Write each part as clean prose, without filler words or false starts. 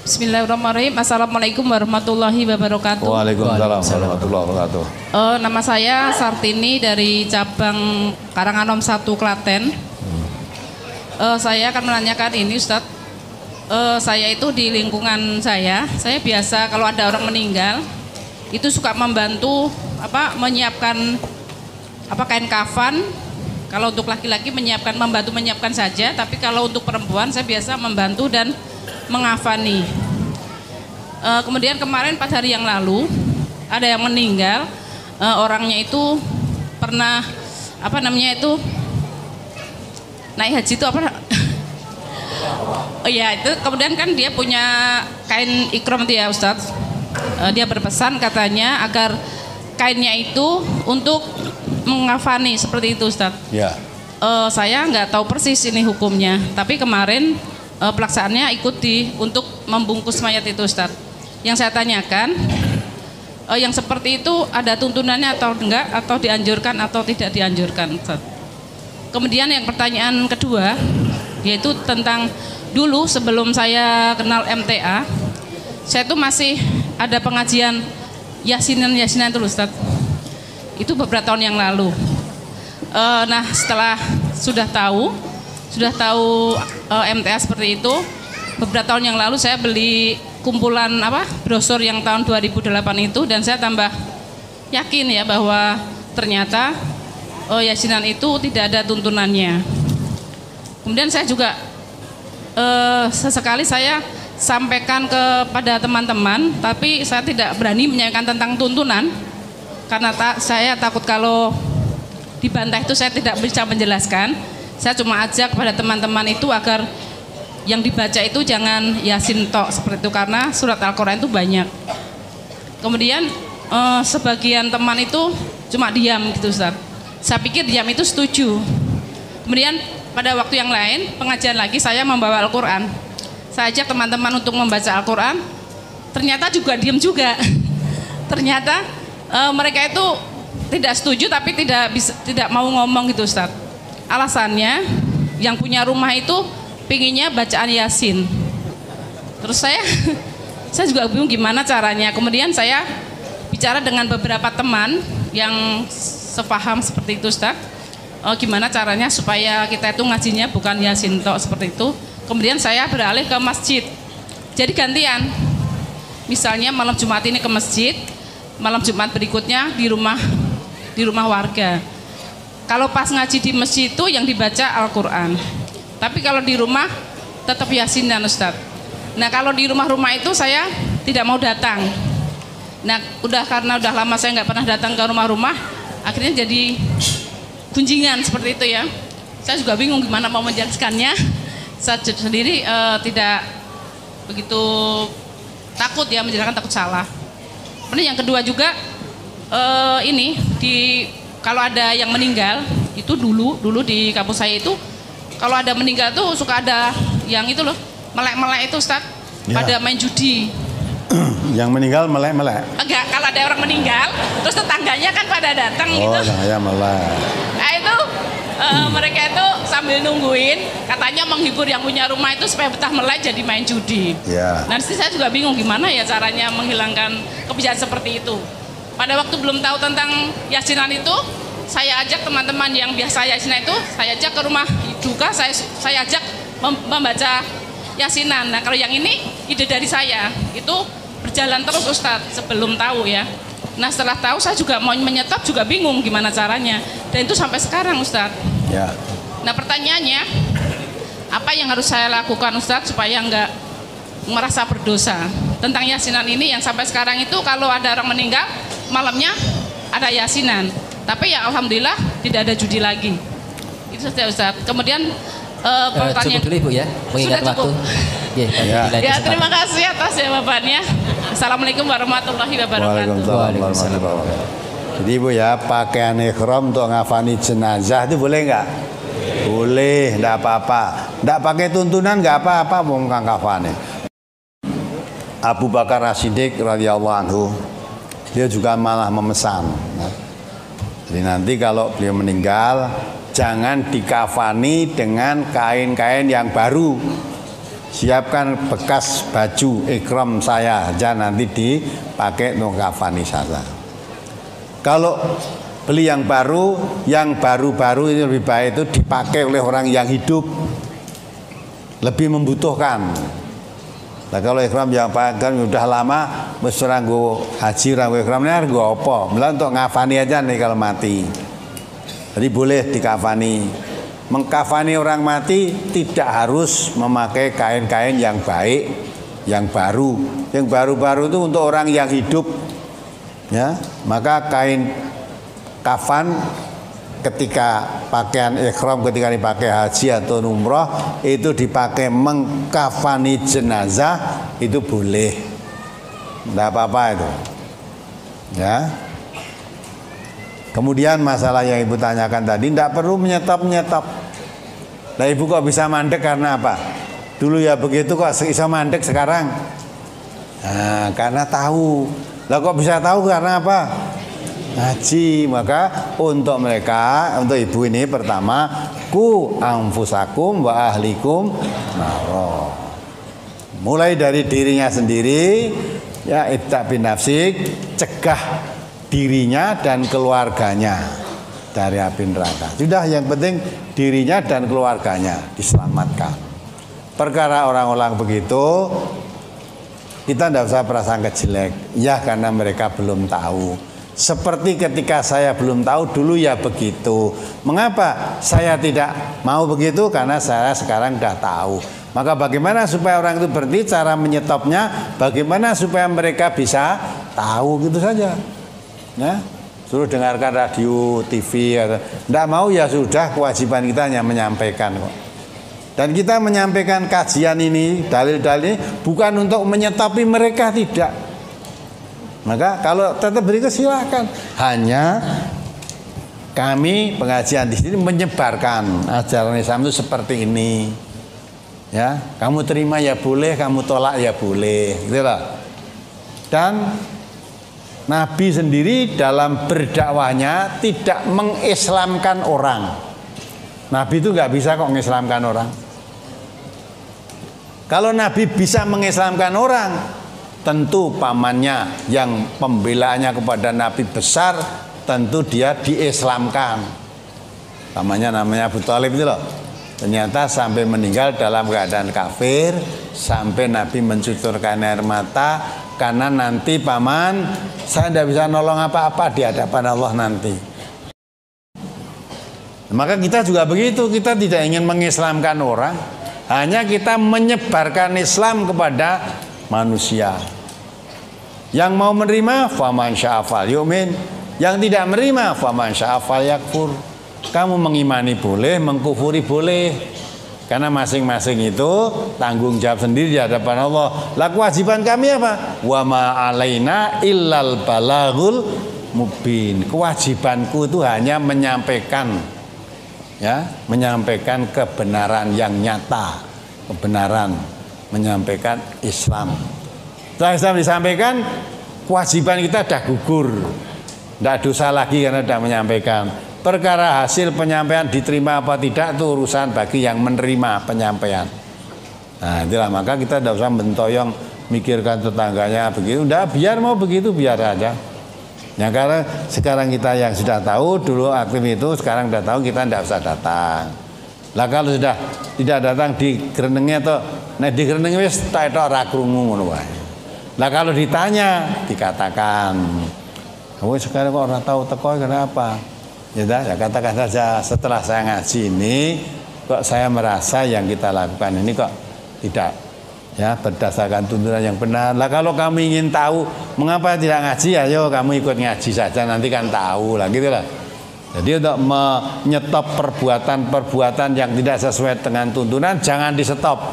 Bismillahirrahmanirrahim. Assalamualaikum warahmatullahi wabarakatuh. Waalaikumsalam warahmatullahi wabarakatuh. Nama saya Sartini dari cabang Karanganom 1 Klaten. Saya akan menanyakan ini Ustadz. Saya itu di lingkungan saya biasa kalau ada orang meninggal itu suka membantu menyiapkan kain kafan. Kalau untuk laki-laki membantu menyiapkan saja, tapi kalau untuk perempuan saya biasa membantu dan mengafani. Kemudian kemarin 4 hari yang lalu ada yang meninggal, orangnya itu pernah naik haji itu itu kemudian kan dia punya kain ikram itu ya Ustadz. Dia berpesan katanya agar kainnya itu untuk mengafani seperti itu Ustadz. Ya. Saya nggak tahu persis ini hukumnya, tapi kemarin pelaksanaannya untuk membungkus mayat itu Ustadz. Yang saya tanyakan, yang seperti itu ada tuntunannya atau enggak, atau dianjurkan atau tidak dianjurkan Ustadz. Kemudian yang pertanyaan kedua, yaitu tentang dulu sebelum saya kenal MTA, saya tuh masih ada pengajian yasinan itu Ustadz. Itu beberapa tahun yang lalu. Nah setelah sudah tahu MTA seperti itu, beberapa tahun yang lalu saya beli kumpulan brosur yang tahun 2008 itu, dan saya tambah yakin ya bahwa ternyata yasinan itu tidak ada tuntunannya. Kemudian saya juga sesekali saya sampaikan kepada teman-teman, tapi saya tidak berani menyampaikan tentang tuntunan karena saya takut kalau dibantah itu saya tidak bisa menjelaskan. Saya cuma ajak kepada teman-teman itu agar yang dibaca itu jangan yasin tok seperti itu, karena surat Al-Quran itu banyak. Kemudian sebagian teman itu cuma diam gitu Ustaz. Saya pikir diam itu setuju. Kemudian pada waktu yang lain pengajian lagi saya membawa Al-Quran. Saya ajak teman-teman untuk membaca Al-Quran. Ternyata juga diam juga. Ternyata mereka itu tidak setuju tapi tidak mau ngomong gitu Ustaz. Alasannya yang punya rumah itu pinginnya bacaan Yasin. Terus saya juga bingung gimana caranya. Kemudian saya bicara dengan beberapa teman yang sepaham seperti itu Ustaz. Gimana caranya supaya kita itu ngajinya bukan Yasin tok seperti itu. Kemudian saya beralih ke masjid. Jadi gantian. Misalnya malam Jumat ini ke masjid, malam Jumat berikutnya di rumah warga. Kalau pas ngaji di masjid itu yang dibaca Al-Quran, tapi kalau di rumah tetap Yasin dan Ustadz. Nah kalau di rumah-rumah itu saya tidak mau datang. Nah karena udah lama saya nggak pernah datang ke rumah-rumah, akhirnya jadi gunjingan seperti itu ya. Saya juga bingung gimana mau menjelaskannya. Saya sendiri tidak begitu takut ya menjelaskan, takut salah. Kemudian yang kedua juga kalau ada yang meninggal itu dulu di kampus saya itu kalau ada meninggal tuh suka ada yang itu loh melek-melek itu Ustaz ya. Pada main judi. Yang meninggal melek-melek? Enggak, kalau ada orang meninggal terus tetangganya kan pada datang gitu. Oh ya melek. Nah itu mereka itu sambil nungguin katanya menghibur yang punya rumah itu supaya betah melek jadi main judi ya. Nanti saya juga bingung gimana ya caranya menghilangkan kebiasaan seperti itu. Pada waktu belum tahu tentang yasinan itu, saya ajak teman-teman yang biasa yasinan itu, saya ajak ke rumah duka, saya ajak membaca yasinan. Nah kalau yang ini ide dari saya, itu berjalan terus Ustadz sebelum tahu ya. Nah setelah tahu saya juga mau menyetop juga bingung gimana caranya. Dan itu sampai sekarang Ustadz ya. Nah pertanyaannya, apa yang harus saya lakukan Ustadz supaya nggak merasa berdosa tentang yasinan ini yang sampai sekarang itu kalau ada orang meninggal malamnya ada yasinan, tapi ya alhamdulillah tidak ada judi lagi. Itu saja Ustaz. Kemudian pertanyaan cukup dulu Ibu ya, mengingat waktu. Ya, terima kasih atas jawabannya. Assalamualaikum warahmatullahi wabarakatuh. Waalaikumsalam warahmatullahi wabarakatuh. Jadi Ibu ya, pakaian ikhram untuk ngafani jenazah itu boleh nggak? Boleh, nggak apa-apa. Nggak pakai tuntunan nggak apa-apa, mau ngafani. Abu Bakar As-Siddiq radhiyallahu anhu, dia juga malah memesan. Jadi nanti kalau beliau meninggal, jangan dikafani dengan kain-kain yang baru. siapkan bekas baju ikram saya aja nanti dipakai untuk kafani saja. Kalau beli yang baru-baru ini lebih baik itu dipakai oleh orang yang hidup, lebih membutuhkan. Nah, kalau ikram yang pakai udah lama, mesti orang go haji, orang go ikram ini go apa? Malah untuk ngafani aja nih kalau mati. Jadi boleh dikafani. Mengkafani orang mati tidak harus memakai kain-kain yang baik, yang baru. Yang baru-baru itu untuk orang yang hidup. Ya, maka kain kafan ketika pakaian ihram ketika dipakai haji atau umroh itu dipakai mengkafani jenazah itu boleh, tidak apa-apa itu. Ya. Kemudian masalah yang ibu tanyakan tadi tidak perlu menyetop. Nah, ibu kok bisa mandek karena apa? Dulu ya begitu kok bisa mandek sekarang? Nah, karena tahu. Lah kok bisa tahu karena apa? Ngaji. Maka untuk mereka, untuk ibu ini pertama, ku anfusakum wa ahlikum naro. Mulai dari dirinya sendiri, ya ibda bin nafsik, cegah dirinya dan keluarganya dari api neraka. Sudah, yang penting dirinya dan keluarganya diselamatkan. Perkara orang-orang begitu kita tidak usah prasangka jelek, ya karena mereka belum tahu. Seperti ketika saya belum tahu dulu ya begitu. Mengapa saya tidak mau begitu? Karena saya sekarang sudah tahu. Maka bagaimana supaya orang itu berhenti? Cara menyetopnya bagaimana supaya mereka bisa tahu, gitu saja. Ya, suruh dengarkan radio, TV, tidak mau ya sudah, kewajiban kita hanya menyampaikan kok. Dan kita menyampaikan kajian ini, dalil-dalil bukan untuk menyetopi mereka, tidak. Maka kalau tetap berikut silakan. Hanya kami pengajian di sini menyebarkan ajaran Islam itu seperti ini. Ya, kamu terima ya boleh, kamu tolak ya boleh, gitu loh. Dan Nabi sendiri dalam berdakwahnya tidak mengislamkan orang. Nabi itu nggak bisa kok mengislamkan orang. Kalau Nabi bisa mengislamkan orang, tentu pamannya yang pembelaannya kepada Nabi besar, tentu dia diislamkan. Pamannya namanya Abu Thalib itu loh. Ternyata sampai meninggal dalam keadaan kafir, sampai Nabi mencucurkan air mata, karena nanti paman saya tidak bisa nolong apa-apa di hadapan Allah nanti. Maka kita juga begitu, kita tidak ingin mengislamkan orang, hanya kita menyebarkan Islam kepada manusia. Yang mau menerima faman sya'afal yu'min, yang tidak menerima faman sya'afal yakfur. Kamu mengimani boleh, mengkufuri boleh, karena masing-masing itu tanggung jawab sendiri di hadapan Allah. Lah kewajiban kami apa? Wa ma alaina illal balaghul mubin. Kewajibanku itu hanya menyampaikan, ya, menyampaikan kebenaran yang nyata, kebenaran, menyampaikan Islam. Setelah Islam disampaikan, kewajiban kita sudah gugur, tidak dosa lagi karena sudah menyampaikan. Perkara hasil penyampaian diterima apa tidak itu urusan bagi yang menerima penyampaian. Nah, itulah, maka kita tidak usah mentoyong mikirkan tetangganya begitu. Udah, biar mau begitu biar aja. Ya, karena sekarang kita yang sudah tahu dulu aktif itu, sekarang sudah tahu, kita tidak usah datang. Lah kalau sudah tidak datang di gerenengnya tuh, nah di gerenengnya wis tak itu ora krungu ngono wae. Lah kalau ditanya dikatakan, kamu sekarang kok ora tahu teko kenapa? Ya, ya katakan saja, setelah saya ngaji ini kok saya merasa yang kita lakukan ini kok tidak, ya, berdasarkan tuntunan yang benar. Lah kalau kamu ingin tahu mengapa tidak ngaji, ayo kamu ikut ngaji saja, nanti kan tahu lah, gitu lah. Jadi untuk menyetop perbuatan-perbuatan yang tidak sesuai dengan tuntunan jangan disetop,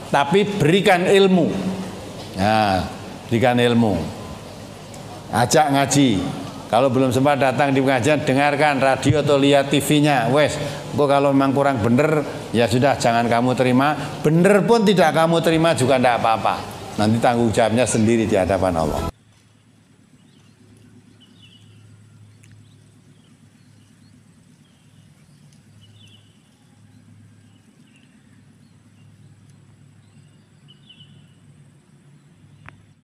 tapi berikan ilmu. Nah, berikan ilmu. Ajak ngaji. Kalau belum sempat datang di pengajian, dengarkan radio atau lihat TV-nya. Wes, kok kalau memang kurang bener, ya sudah jangan kamu terima. Bener pun tidak kamu terima juga tidak apa-apa. Nanti tanggung jawabnya sendiri di hadapan Allah.